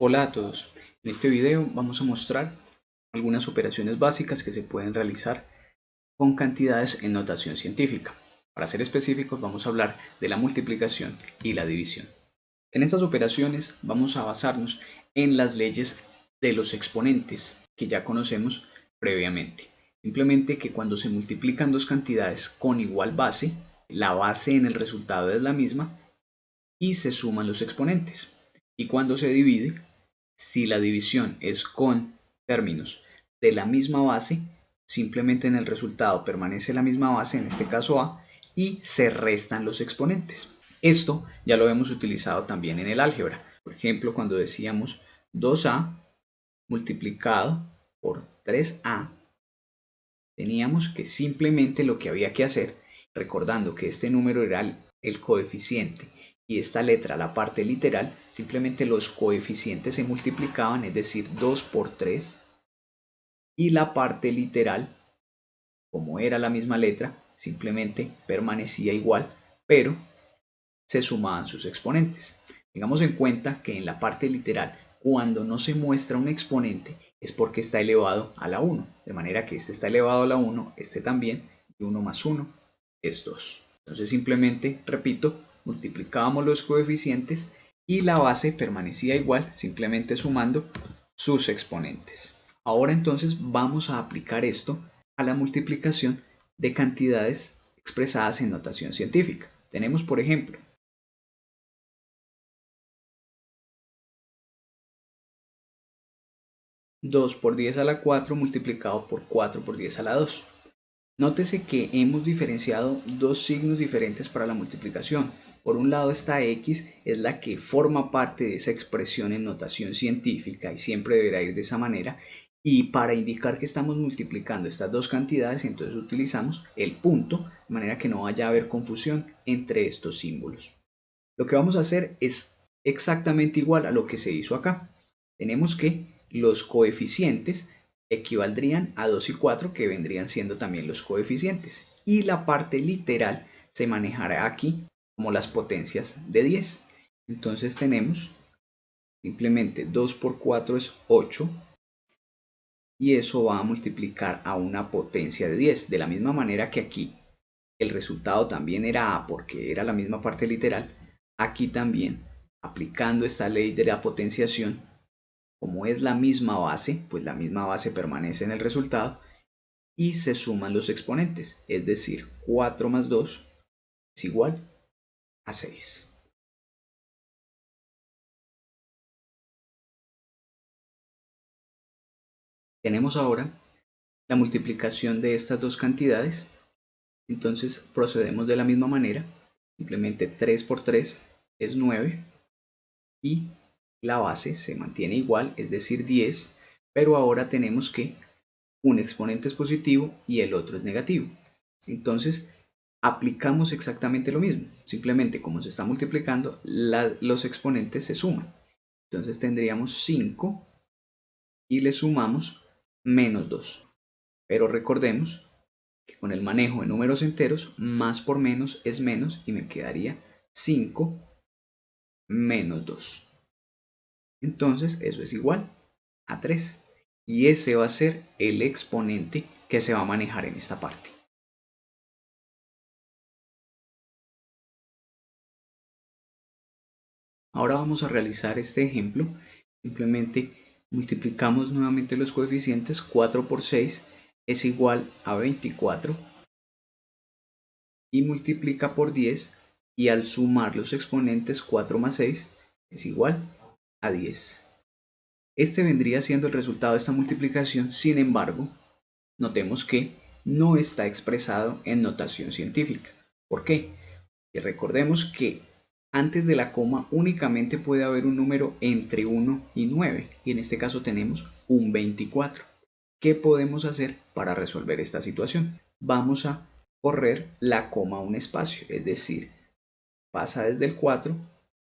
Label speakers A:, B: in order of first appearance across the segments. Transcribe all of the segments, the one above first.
A: Hola a todos, en este video vamos a mostrar algunas operaciones básicas que se pueden realizar con cantidades en notación científica. Para ser específicos vamos a hablar de la multiplicación y la división. En estas operaciones vamos a basarnos en las leyes de los exponentes que ya conocemos previamente. Simplemente que cuando se multiplican dos cantidades con igual base, la base en el resultado es la misma y se suman los exponentes. Y cuando se divide, si la división es con términos de la misma base, simplemente en el resultado permanece la misma base, en este caso A, y se restan los exponentes. Esto ya lo hemos utilizado también en el álgebra. Por ejemplo, cuando decíamos 2A multiplicado por 3A, teníamos que simplemente lo que había que hacer, recordando que este número era el coeficiente y esta letra la parte literal, simplemente los coeficientes se multiplicaban, es decir, 2 por 3, y la parte literal, como era la misma letra, simplemente permanecía igual, pero se sumaban sus exponentes. Tengamos en cuenta que en la parte literal, cuando no se muestra un exponente, es porque está elevado a la 1, de manera que este está elevado a la 1, este también, y 1 más 1 es 2. Entonces simplemente, repito, multiplicábamos los coeficientes y la base permanecía igual, simplemente sumando sus exponentes. Ahora entonces vamos a aplicar esto a la multiplicación de cantidades expresadas en notación científica. Tenemos, por ejemplo, 2 por 10 a la 4 multiplicado por 4 por 10 a la 2. Nótese que hemos diferenciado dos signos diferentes para la multiplicación. Por un lado esta x es la que forma parte de esa expresión en notación científica y siempre deberá ir de esa manera. Y para indicar que estamos multiplicando estas dos cantidades, entonces utilizamos el punto, de manera que no vaya a haber confusión entre estos símbolos. Lo que vamos a hacer es exactamente igual a lo que se hizo acá. Tenemos que los coeficientes equivaldrían a 2 y 4, que vendrían siendo también los coeficientes. Y la parte literal se manejará aquí como las potencias de 10. Entonces tenemos simplemente 2 por 4 es 8. Y eso va a multiplicar a una potencia de 10. De la misma manera que aquí el resultado también era A porque era la misma parte literal, aquí también, aplicando esta ley de la potenciación, como es la misma base, pues la misma base permanece en el resultado y se suman los exponentes, es decir, 4 más 2 es igual a 6. Tenemos ahora la multiplicación de estas dos cantidades, entonces procedemos de la misma manera, simplemente 3 por 3 es 9 y la base se mantiene igual, es decir 10, pero ahora tenemos que un exponente es positivo y el otro es negativo. Entonces aplicamos exactamente lo mismo, simplemente como se está multiplicando, los exponentes se suman. Entonces tendríamos 5 y le sumamos menos 2. Pero recordemos que con el manejo de números enteros, más por menos es menos y me quedaría 5 menos 2. Entonces eso es igual a 3. Y ese va a ser el exponente que se va a manejar en esta parte. Ahora vamos a realizar este ejemplo. Simplemente multiplicamos nuevamente los coeficientes. 4 por 6 es igual a 24. Y multiplica por 10. Y al sumar los exponentes 4 más 6 es igual a 10. Este vendría siendo el resultado de esta multiplicación. Sin embargo, notemos que no está expresado en notación científica. ¿Por qué? Y recordemos que antes de la coma únicamente puede haber un número entre 1 y 9, y en este caso tenemos un 24. ¿Qué podemos hacer para resolver esta situación? Vamos a correr la coma a un espacio, es decir, pasa desde el 4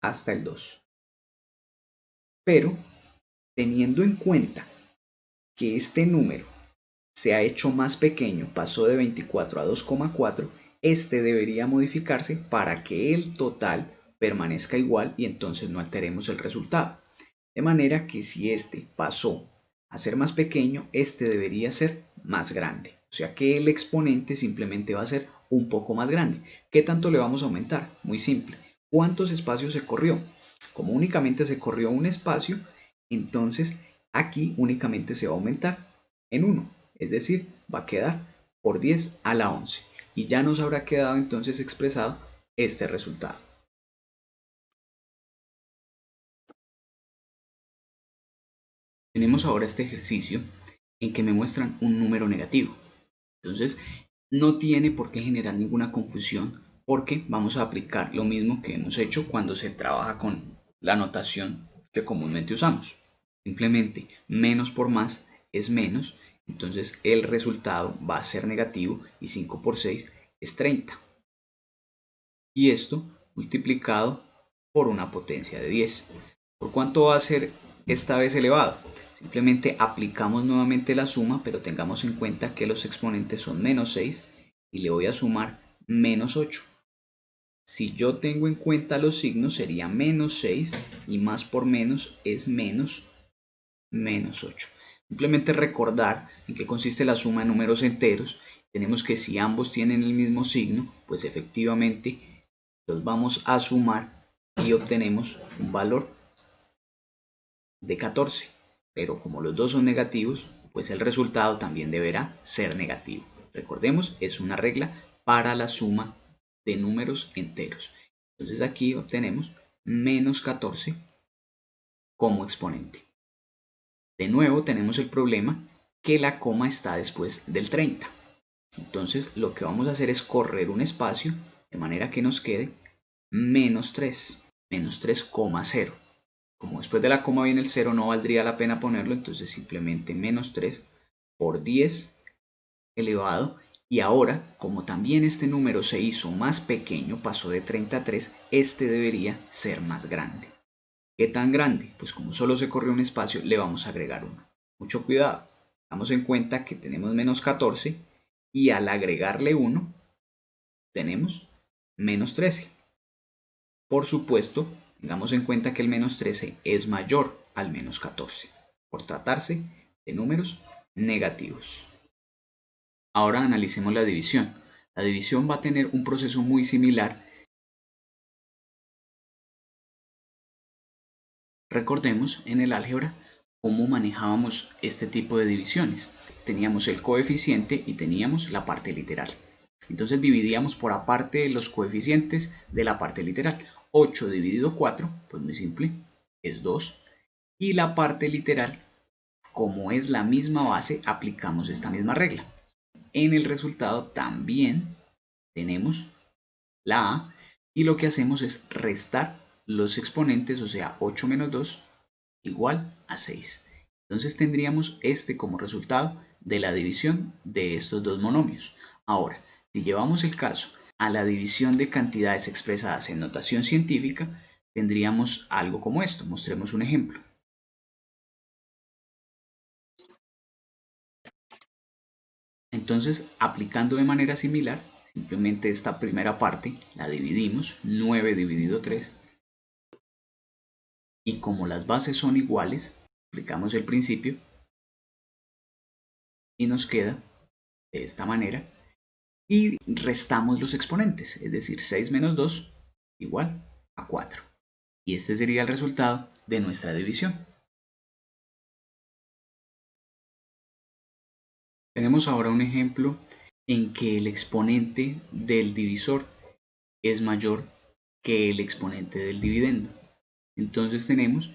A: hasta el 2. Pero teniendo en cuenta que este número se ha hecho más pequeño, pasó de 24 a 2,4, este debería modificarse para que el total permanezca igual y entonces no alteremos el resultado. De manera que si este pasó a ser más pequeño, este debería ser más grande. O sea que el exponente simplemente va a ser un poco más grande. ¿Qué tanto le vamos a aumentar? Muy simple. ¿Cuántos espacios se corrió? Como únicamente se corrió un espacio, entonces aquí únicamente se va a aumentar en 1. Es decir, va a quedar por 10 a la 11. Y ya nos habrá quedado entonces expresado este resultado. Tenemos ahora este ejercicio en que me muestran un número negativo. Entonces, no tiene por qué generar ninguna confusión porque vamos a aplicar lo mismo que hemos hecho cuando se trabaja con la notación que comúnmente usamos. Simplemente menos por más es menos, entonces el resultado va a ser negativo y 5 por 6 es 30. Y esto multiplicado por una potencia de 10. ¿Por cuánto va a ser esta vez elevado? Simplemente aplicamos nuevamente la suma, pero tengamos en cuenta que los exponentes son menos 6 y le voy a sumar menos 8. Si yo tengo en cuenta los signos sería menos 6 y más por menos es menos 8. Simplemente recordar en qué consiste la suma de números enteros. Tenemos que si ambos tienen el mismo signo, pues efectivamente los vamos a sumar y obtenemos un valor de 14. Pero como los dos son negativos, pues el resultado también deberá ser negativo. Recordemos, es una regla para la suma de números enteros. Entonces aquí obtenemos menos 14 como exponente. De nuevo tenemos el problema que la coma está después del 30. Entonces lo que vamos a hacer es correr un espacio de manera que nos quede menos 3, menos 3,0. Como después de la coma viene el 0, no valdría la pena ponerlo, entonces simplemente menos 3 por 10 elevado. Y ahora, como también este número se hizo más pequeño, pasó de 30 a 3, este debería ser más grande. ¿Qué tan grande? Pues como solo se corrió un espacio, le vamos a agregar 1. Mucho cuidado, damos en cuenta que tenemos menos 14 y al agregarle 1, tenemos menos 13. Por supuesto, tengamos en cuenta que el menos 13 es mayor al menos 14, por tratarse de números negativos. Ahora analicemos la división. La división va a tener un proceso muy similar. Recordemos en el álgebra cómo manejábamos este tipo de divisiones. Teníamos el coeficiente y teníamos la parte literal. Entonces dividíamos por aparte de los coeficientes de la parte literal. 8 dividido 4, pues muy simple, es 2. Y la parte literal, como es la misma base, aplicamos esta misma regla. En el resultado también tenemos la a y lo que hacemos es restar los exponentes, o sea 8 menos 2 igual a 6. Entonces tendríamos este como resultado de la división de estos dos monomios. Ahora, si llevamos el caso a la división de cantidades expresadas en notación científica, tendríamos algo como esto. Mostremos un ejemplo. Entonces, aplicando de manera similar, simplemente esta primera parte la dividimos, 9 dividido 3, y como las bases son iguales, aplicamos el principio y nos queda de esta manera, y restamos los exponentes, es decir, 6 menos 2 igual a 4. Y este sería el resultado de nuestra división. Tenemos ahora un ejemplo en que el exponente del divisor es mayor que el exponente del dividendo. Entonces tenemos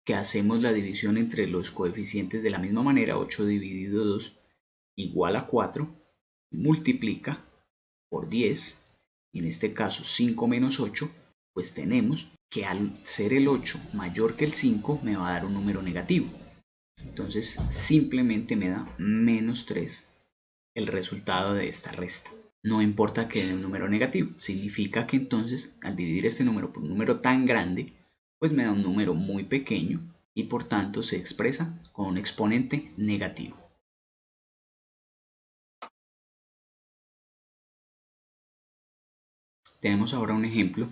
A: que hacemos la división entre los coeficientes de la misma manera. 8 dividido 2 igual a 4, multiplica por 10, y en este caso 5 menos 8, pues tenemos que al ser el 8 mayor que el 5 me va a dar un número negativo. Entonces simplemente me da menos 3 el resultado de esta resta. No importa que dé un número negativo, significa que entonces al dividir este número por un número tan grande, pues me da un número muy pequeño y por tanto se expresa con un exponente negativo. Tenemos ahora un ejemplo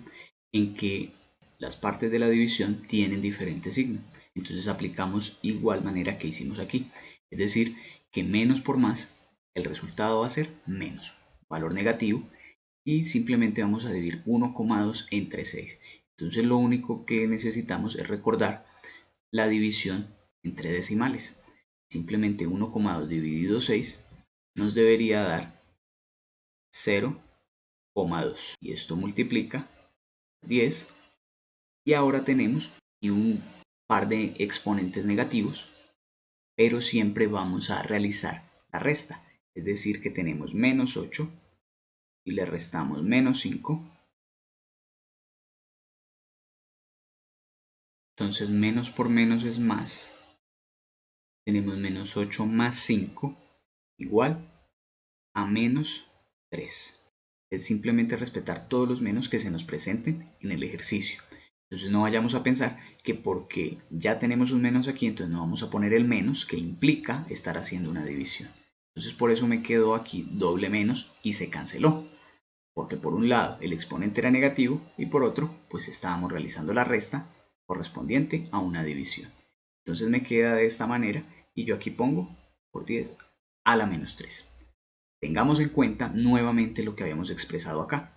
A: en que las partes de la división tienen diferente signo. Entonces aplicamos igual manera que hicimos aquí. Es decir, que menos por más, el resultado va a ser menos, valor negativo, y simplemente vamos a dividir 1,2 entre 6. Entonces lo único que necesitamos es recordar la división entre decimales. Simplemente 1,2 dividido 6 nos debería dar 0,2. Y esto multiplica 10. Y ahora tenemos un par de exponentes negativos, pero siempre vamos a realizar la resta. Es decir, que tenemos menos 8 y le restamos menos 5. Entonces menos por menos es más. Tenemos menos 8 más 5 igual a menos 3. Es simplemente respetar todos los menos que se nos presenten en el ejercicio. Entonces no vayamos a pensar que porque ya tenemos un menos aquí, entonces no vamos a poner el menos que implica estar haciendo una división. Entonces por eso me quedó aquí doble menos y se canceló. Porque por un lado el exponente era negativo y por otro pues estábamos realizando la resta correspondiente a una división. Entonces me queda de esta manera y yo aquí pongo por 10 a la menos 3. Tengamos en cuenta nuevamente lo que habíamos expresado acá.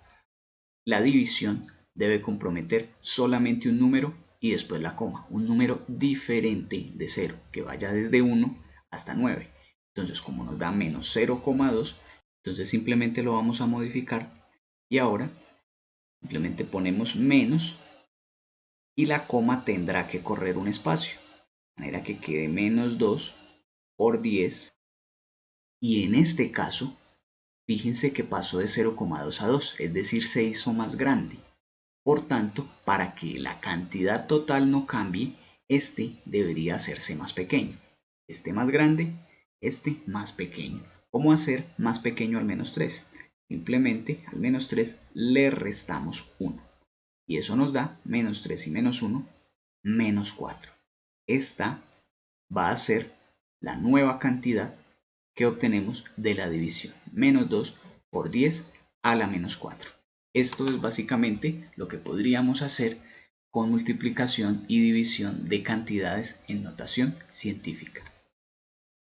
A: La división debe comprometer solamente un número y después la coma, un número diferente de 0, que vaya desde 1 hasta 9. Entonces, como nos da menos 0,2, entonces simplemente lo vamos a modificar y ahora simplemente ponemos menos y la coma tendrá que correr un espacio, de manera que quede menos 2 por 10 y en este caso, fíjense que pasó de 0,2 a 2, es decir, se hizo más grande. Por tanto, para que la cantidad total no cambie, este debería hacerse más pequeño. Este más grande, este más pequeño. ¿Cómo hacer más pequeño al menos 3? Simplemente al menos 3 le restamos 1. Y eso nos da menos 3 y menos 1, menos 4. Esta va a ser la nueva cantidad que obtenemos de la división. Menos 2 por 10 a la menos 4. Esto es básicamente lo que podríamos hacer con multiplicación y división de cantidades en notación científica.